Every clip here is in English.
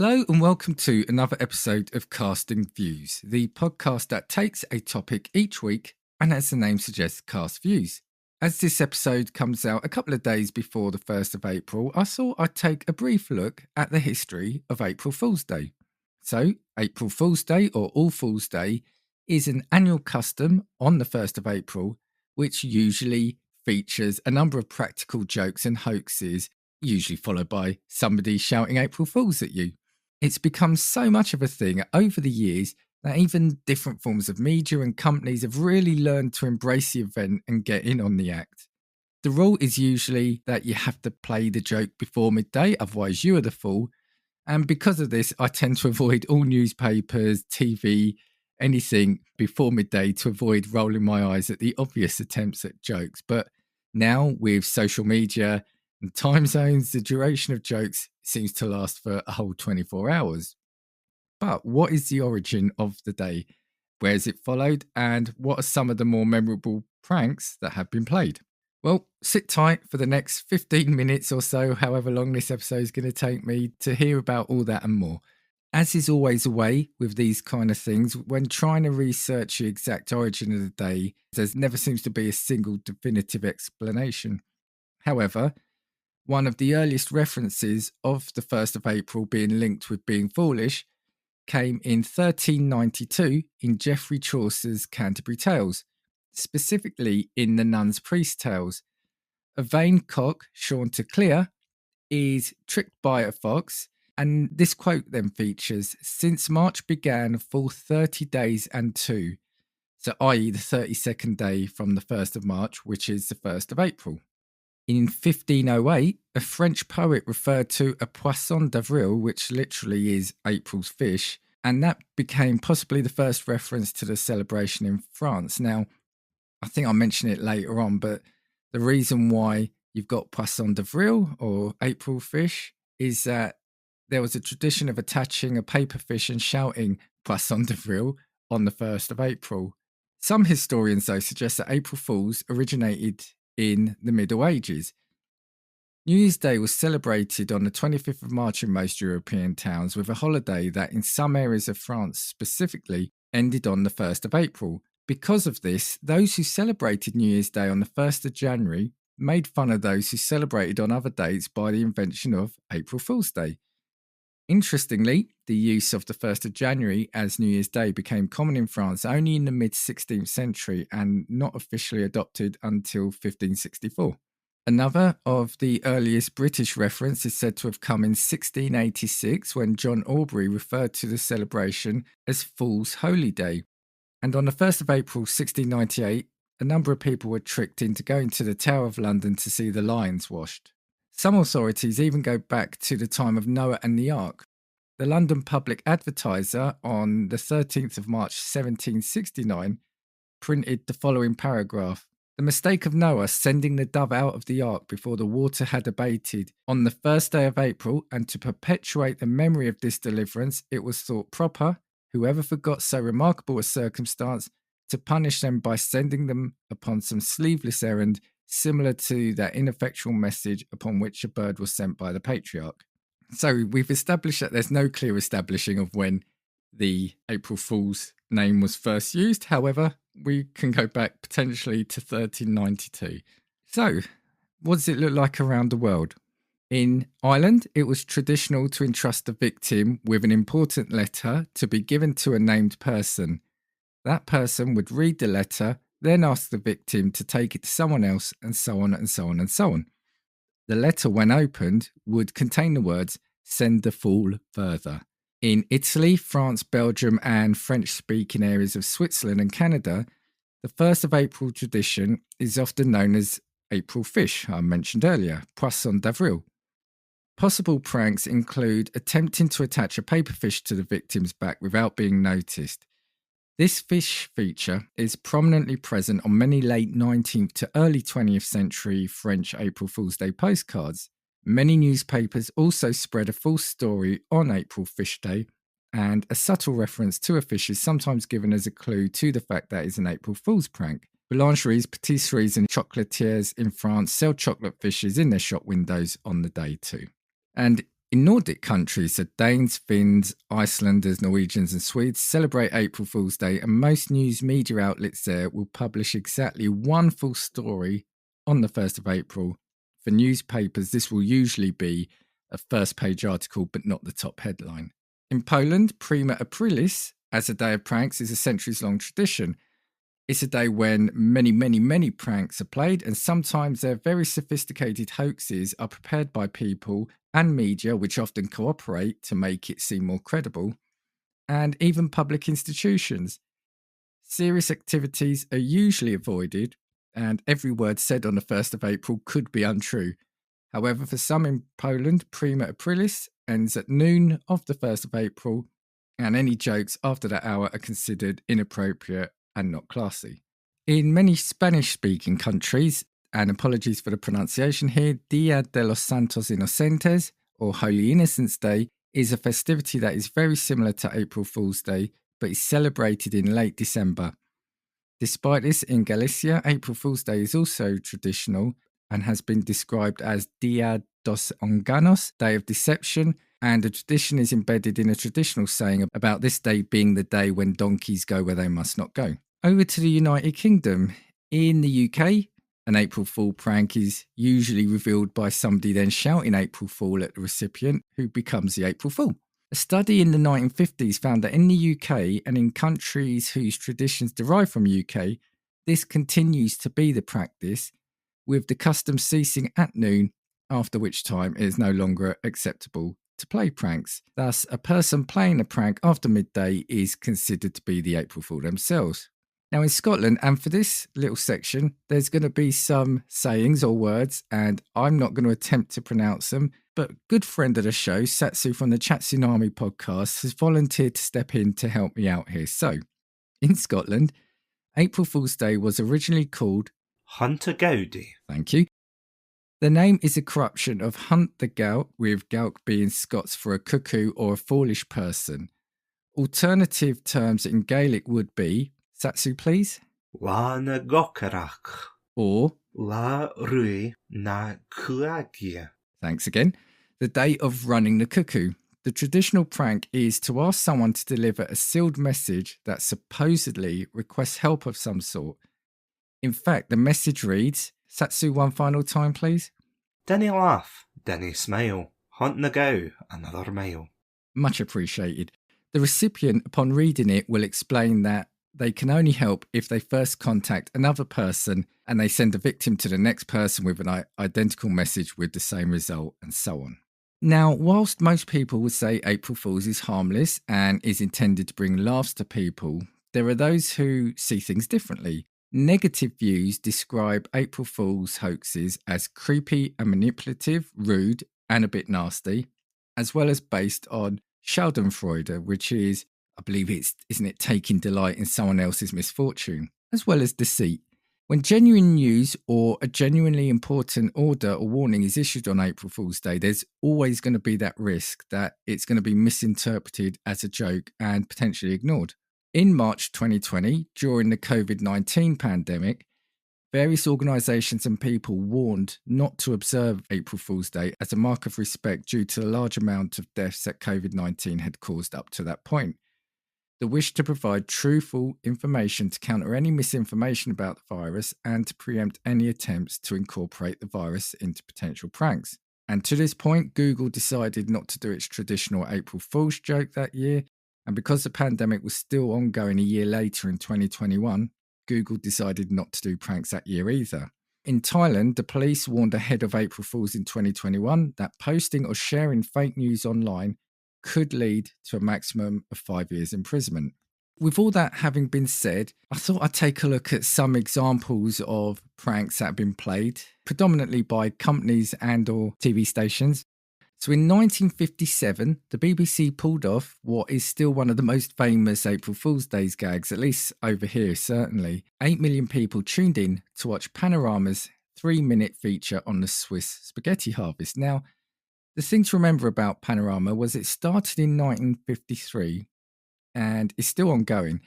Hello and welcome to another episode of Casting Views, the podcast that takes a topic each week and, as the name suggests, cast views. As this episode comes out a couple of days before the 1st of April, I thought I'd take a brief look at the history of April Fool's Day. So, April Fool's Day or All Fool's Day is an annual custom on the 1st of April, which usually features a number of practical jokes and hoaxes, usually followed by somebody shouting April Fools at you. It's become so much of a thing over the years that even different forms of media and companies have really learned to embrace the event and get in on the act. The rule is usually that you have to play the joke before midday, otherwise you are the fool. And because of this, I tend to avoid all newspapers, TV, anything before midday to avoid rolling my eyes at the obvious attempts at jokes. But now with social media and time zones, the duration of jokes seems to last for a whole 24 hours. But what is the origin of the day? Where is it followed? And what are some of the more memorable pranks that have been played? Well, sit tight for the next 15 minutes or so, however long this episode is going to take me, to hear about all that and more. As is always the way with these kind of things, when trying to research the exact origin of the day, there never seems to be a single definitive explanation. However, one of the earliest references of the 1st of April being linked with being foolish came in 1392 in Geoffrey Chaucer's Canterbury Tales, specifically in the Nun's Priest Tales. A vain cock, Chanticleer, is tricked by a fox, and this quote then features, "Since March began, full 30 days and 2, so i.e. the 32nd day from the 1st of March, which is the 1st of April. In 1508, a French poet referred to a poisson d'avril, which literally is April's fish, and that became possibly the first reference to the celebration in France. Now, I think I'll mention it later on, but the reason why you've got poisson d'avril or April fish is that there was a tradition of attaching a paper fish and shouting poisson d'avril on the 1st of April. Some historians, though, suggest that April Fools originated in the Middle Ages. New Year's Day was celebrated on the 25th of March in most European towns, with a holiday that in some areas of France specifically ended on the 1st of April. Because of this, those who celebrated New Year's Day on the 1st of January made fun of those who celebrated on other dates by the invention of April Fool's Day. Interestingly, the use of the 1st of January as New Year's Day became common in France only in the mid-16th century and not officially adopted until 1564. Another of the earliest British reference is said to have come in 1686 when John Aubrey referred to the celebration as Fool's Holy Day. And on the 1st of April 1698, a number of people were tricked into going to the Tower of London to see the lions washed. Some authorities even go back to the time of Noah and the Ark. The London Public Advertiser on the 13th of March 1769 printed the following paragraph. The mistake of Noah sending the dove out of the ark before the water had abated on the 1st day of April, and to perpetuate the memory of this deliverance, it was thought proper, whoever forgot so remarkable a circumstance, to punish them by sending them upon some sleeveless errand, similar to that ineffectual message upon which a bird was sent by the patriarch. So we've established that there's no clear establishing of when the April Fool's name was first used. However, we can go back potentially to 1392. So, what does it look like around the world? In Ireland, it was traditional to entrust the victim with an important letter to be given to a named person. That person would read the letter, then ask the victim to take it to someone else, and so on and so on and so on. The letter, when opened, would contain the words, "Send the fool further." In Italy, France, Belgium, and French-speaking areas of Switzerland and Canada, the 1st of April tradition is often known as April fish, I mentioned earlier, poisson d'avril. Possible pranks include attempting to attach a paper fish to the victim's back without being noticed. This fish feature is prominently present on many late 19th to early 20th century French April Fool's Day postcards. Many newspapers also spread a false story on April Fish Day, and a subtle reference to a fish is sometimes given as a clue to the fact that it's an April Fool's prank. Boulangeries, patisseries and chocolatiers in France sell chocolate fishes in their shop windows on the day too. And In Nordic countries, so Danes, Finns, Icelanders, Norwegians and Swedes celebrate April Fool's Day, and most news media outlets there will publish exactly one full story on the 1st of April. For newspapers, this will usually be a first-page article, but not the top headline. In Poland, Prima Aprilis, as a day of pranks, is a centuries-long tradition. It's a day when many pranks are played, and sometimes their very sophisticated hoaxes are prepared by people and media, which often cooperate to make it seem more credible, and even public institutions. Serious activities are usually avoided, and every word said on the 1st of April could be untrue. However, for some in Poland, Prima Aprilis ends at noon of the 1st of April, and any jokes after that hour are considered inappropriate and not classy. In many Spanish-speaking countries, and apologies for the pronunciation here, Dia de los Santos Inocentes, or Holy Innocents' Day, is a festivity that is very similar to April Fool's Day, but is celebrated in late December. Despite this, in Galicia, April Fool's Day is also traditional and has been described as Dia dos Enganos, Day of Deception, and a tradition is embedded in a traditional saying about this day being the day when donkeys go where they must not go. Over to the United Kingdom. In the UK, an April Fool prank is usually revealed by somebody then shouting April Fool at the recipient, who becomes the April Fool. A study in the 1950s found that in the UK and in countries whose traditions derive from UK, this continues to be the practice, with the custom ceasing at noon, after which time it is no longer acceptable to play pranks. Thus, a person playing a prank after midday is considered to be the April Fool themselves. Now in Scotland, and for this little section, there's going to be some sayings or words, and I'm not going to attempt to pronounce them, but good friend of the show, Satsu from the Chat Tsunami podcast, has volunteered to step in to help me out here. So, in Scotland, April Fool's Day was originally called Hunter Gowdy. Thank you. The name is a corruption of Hunt the Gout, with Gout being Scots for a cuckoo or a foolish person. Alternative terms in Gaelic would be, Satsu please, La na gokarach. or La rui na kuagia. Thanks again, the day of running the cuckoo. The traditional prank is to ask someone to deliver a sealed message that supposedly requests help of some sort. In fact, the message reads, Satsu one final time please. Dinny laugh, dinny smile. Hunt na gow, another mile. Much appreciated. The recipient, upon reading it, will explain that they can only help if they first contact another person and they send a victim to the next person with an identical message with the same result, and so on. Now, whilst most people would say April Fool's is harmless and is intended to bring laughs to people, there are those who see things differently. Negative views describe April Fool's hoaxes as creepy and manipulative, rude and a bit nasty, as well as based on Schadenfreude, which is, I believe isn't it taking delight in someone else's misfortune, as well as deceit. When genuine news or a genuinely important order or warning is issued on April Fool's Day, there's always going to be that risk that it's going to be misinterpreted as a joke and potentially ignored. In March 2020, during the COVID-19 pandemic, various organisations and people warned not to observe April Fool's Day as a mark of respect due to the large amount of deaths that COVID-19 had caused up to that point. The wish to provide truthful information to counter any misinformation about the virus and to preempt any attempts to incorporate the virus into potential pranks. And to this point, Google decided not to do its traditional April Fool's joke that year, and because the pandemic was still ongoing a year later in 2021, Google decided not to do pranks that year either. In Thailand, the police warned ahead of April Fool's in 2021 that posting or sharing fake news online could lead to a maximum of 5 years imprisonment. With all that having been said, I thought I'd take a look at some examples of pranks that have been played, predominantly by companies and or TV stations. So in 1957, the BBC pulled off what is still one of the most famous April Fool's Day gags, at least over here certainly. 8 million people tuned in to watch Panorama's 3-minute feature on the Swiss spaghetti harvest. Now, the thing to remember about Panorama was it started in 1953 and is still ongoing.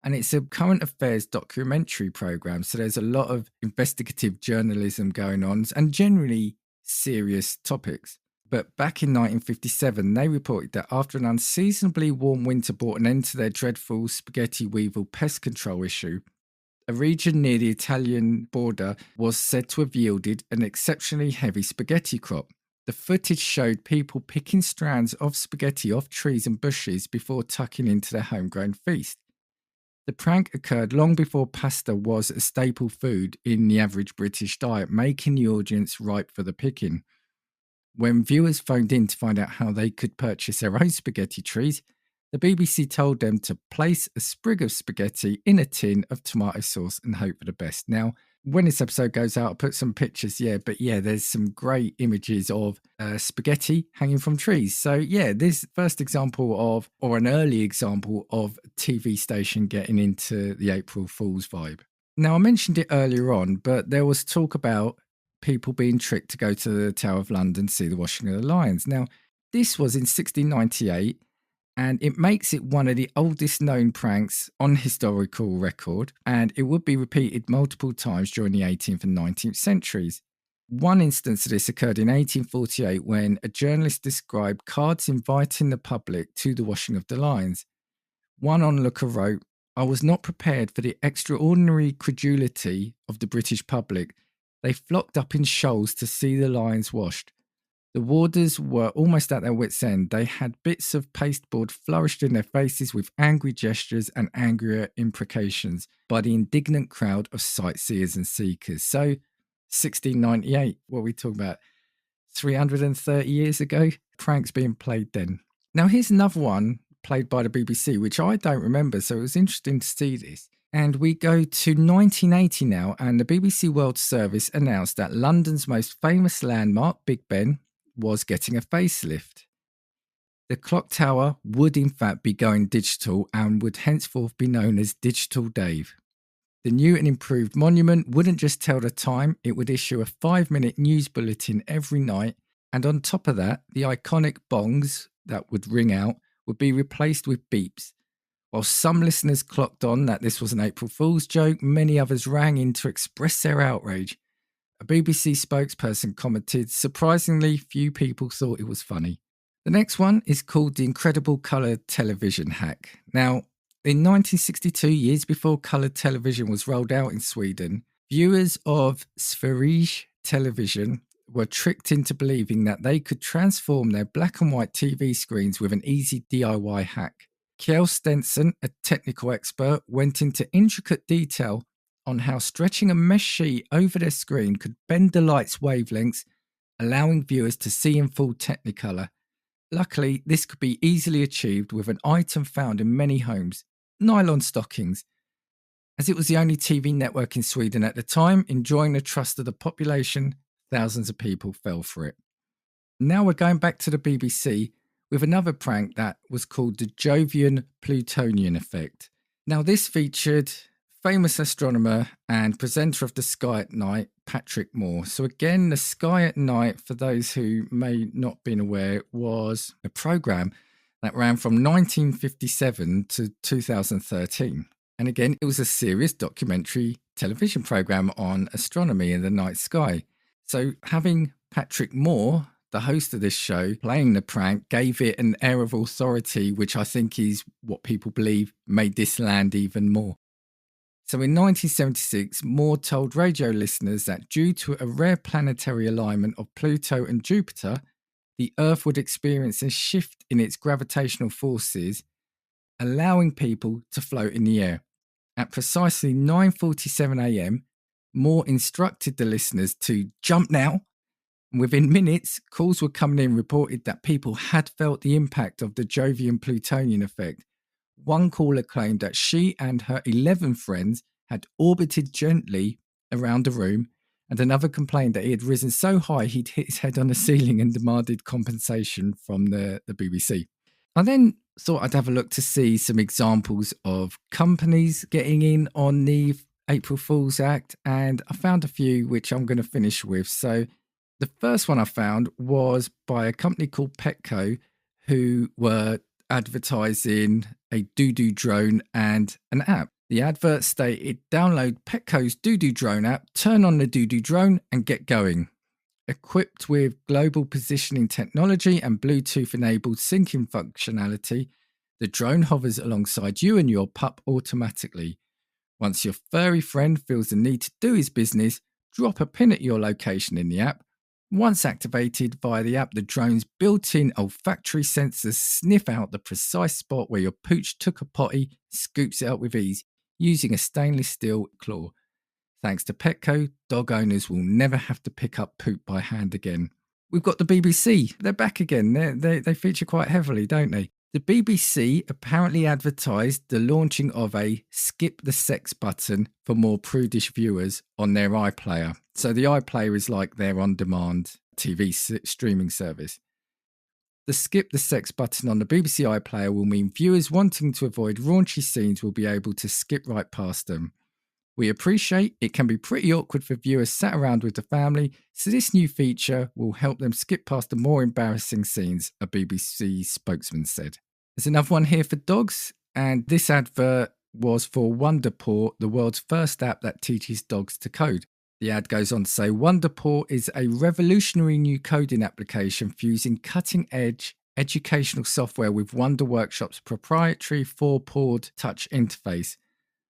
And it's a current affairs documentary program. So there's a lot of investigative journalism going on and generally serious topics. But back in 1957, they reported that after an unseasonably warm winter brought an end to their dreadful spaghetti weevil pest control issue, a region near the Italian border was said to have yielded an exceptionally heavy spaghetti crop. The footage showed people picking strands of spaghetti off trees and bushes before tucking into their homegrown feast. The prank occurred long before pasta was a staple food in the average British diet, making the audience ripe for the picking. When viewers phoned in to find out how they could purchase their own spaghetti trees, the BBC told them to place a sprig of spaghetti in a tin of tomato sauce and hope for the best. Now, when this episode goes out, I'll put some pictures, there's some great images of spaghetti hanging from trees. So, this first example of, or an early example of a TV station getting into the April Fool's vibe. Now, I mentioned it earlier on, but there was talk about people being tricked to go to the Tower of London to see the washing of the lions. Now, this was in 1698, and it makes it one of the oldest known pranks on historical record, and it would be repeated multiple times during the 18th and 19th centuries. One instance of this occurred in 1848 when a journalist described cards inviting the public to the washing of the lions. One onlooker wrote, "I was not prepared for the extraordinary credulity of the British public. They flocked up in shoals to see the lions washed. The warders were almost at their wits' end. They had bits of pasteboard flourished in their faces with angry gestures and angrier imprecations by the indignant crowd of sightseers and seekers." So, 1698, what are we talking about? 330 years ago? Pranks being played then. Now, here's another one played by the BBC, which I don't remember, so it was interesting to see this. And we go to 1980 now, and the BBC World Service announced that London's most famous landmark, Big Ben, was getting a facelift. The clock tower would in fact be going digital and would henceforth be known as Digital Dave. The new and improved monument wouldn't just tell the time, it would issue a 5-minute news bulletin every night, and on top of that, the iconic bongs that would ring out would be replaced with beeps. While some listeners clocked on that this was an April Fool's joke, many others rang in to express their outrage. A BBC spokesperson commented, "Surprisingly, few people thought it was funny." The next one is called the Incredible Coloured Television Hack. Now, in 1962, years before coloured television was rolled out in Sweden, viewers of Sveriges television were tricked into believing that they could transform their black and white TV screens with an easy DIY hack. Kjell Stenson, a technical expert, went into intricate detail on how stretching a mesh sheet over their screen could bend the light's wavelengths, allowing viewers to see in full Technicolor. Luckily, this could be easily achieved with an item found in many homes, nylon stockings. As it was the only TV network in Sweden at the time, enjoying the trust of the population, thousands of people fell for it. Now we're going back to the BBC with another prank that was called the Jovian-Plutonian effect. Now this featured famous astronomer and presenter of The Sky at Night, Patrick Moore. So again, The Sky at Night, for those who may not have been aware, was a programme that ran from 1957 to 2013. And again, it was a serious documentary television programme on astronomy in the night sky. So having Patrick Moore, the host of this show, playing the prank, gave it an air of authority, which I think is what people believe made this land even more. So in 1976, Moore told radio listeners that due to a rare planetary alignment of Pluto and Jupiter, the Earth would experience a shift in its gravitational forces, allowing people to float in the air. At precisely 9:47 a.m, Moore instructed the listeners to jump now. Within minutes, calls were coming in reported that people had felt the impact of the Jovian-Plutonian effect. One caller claimed that she and her 11 friends had orbited gently around the room, and another complained that he had risen so high he'd hit his head on the ceiling and demanded compensation from the BBC. I then thought I'd have a look to see some examples of companies getting in on the April Fool's Act, and I found a few which I'm going to finish with. So the first one I found was by a company called Petco, who were advertising a doo-doo drone and an app. The advert stated, "Download Petco's doo-doo drone app, turn on the doo-doo drone and get going." Equipped with global positioning technology and Bluetooth-enabled syncing functionality, the drone hovers alongside you and your pup automatically. Once your furry friend feels the need to do his business, drop a pin at your location in the app. Once activated via the app, the drone's built-in olfactory sensors sniff out the precise spot where your pooch took a potty, scoops it up with ease, using a stainless steel claw. Thanks to Petco, dog owners will never have to pick up poop by hand again. We've got the BBC. They're back again. They feature quite heavily, don't they? The BBC apparently advertised the launching of a skip the sex button for more prudish viewers on their iPlayer. So the iPlayer is like their on-demand TV streaming service. The skip the sex button on the BBC iPlayer will mean viewers wanting to avoid raunchy scenes will be able to skip right past them. We appreciate it can be pretty awkward for viewers sat around with the family, so this new feature will help them skip past the more embarrassing scenes, a BBC spokesman said. There's another one here for dogs, and this advert was for Wonderpaw, the world's first app that teaches dogs to code. The ad goes on to say, Wonderpaw is a revolutionary new coding application fusing cutting-edge educational software with Wonder Workshop's proprietary four-pawed touch interface.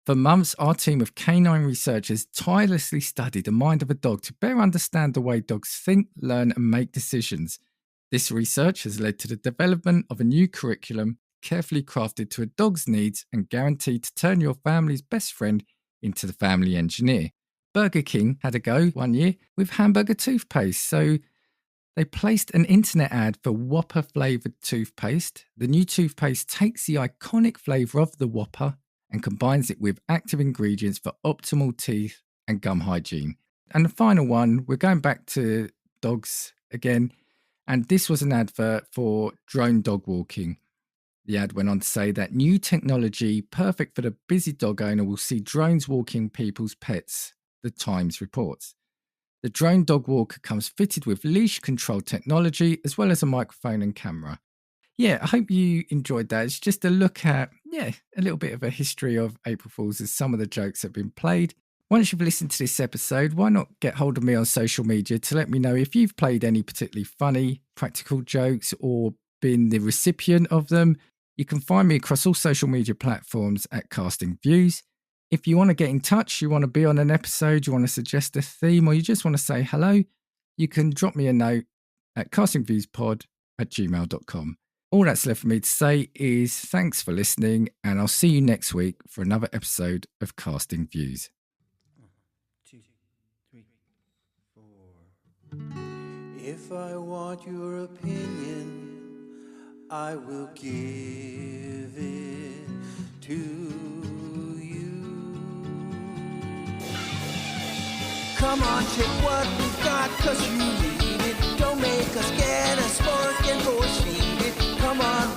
For months, our team of canine researchers tirelessly studied the mind of a dog to better understand the way dogs think, learn, and make decisions. This research has led to the development of a new curriculum carefully crafted to a dog's needs and guaranteed to turn your family's best friend into the family engineer. Burger King had a go one year with hamburger toothpaste, so they placed an internet ad for Whopper flavoured toothpaste. The new toothpaste takes the iconic flavour of the Whopper and combines it with active ingredients for optimal teeth and gum hygiene. And the final one, we're going back to dogs again, and this was an advert for drone dog walking. The ad went on to say that new technology perfect for the busy dog owner will see drones walking people's pets, the Times reports. The drone dog walker comes fitted with leash control technology as well as a microphone and camera. Yeah, I hope you enjoyed that. It's just a look at, a little bit of a history of April Fools as some of the jokes have been played. Once you've listened to this episode, why not get hold of me on social media to let me know if you've played any particularly funny, practical jokes or been the recipient of them. You can find me across all social media platforms at Casting Views. If you want to get in touch, you want to be on an episode, you want to suggest a theme, or you just want to say hello, you can drop me a note at castingviewspod@gmail.com. All that's left for me to say is thanks for listening, and I'll see you next week for another episode of Casting Views. 1, 2, 3, 4. If I want your opinion, I will give it to you. Come on, take what we've got, 'cause you need it. Don't make us get a spork and force feed it. Come on,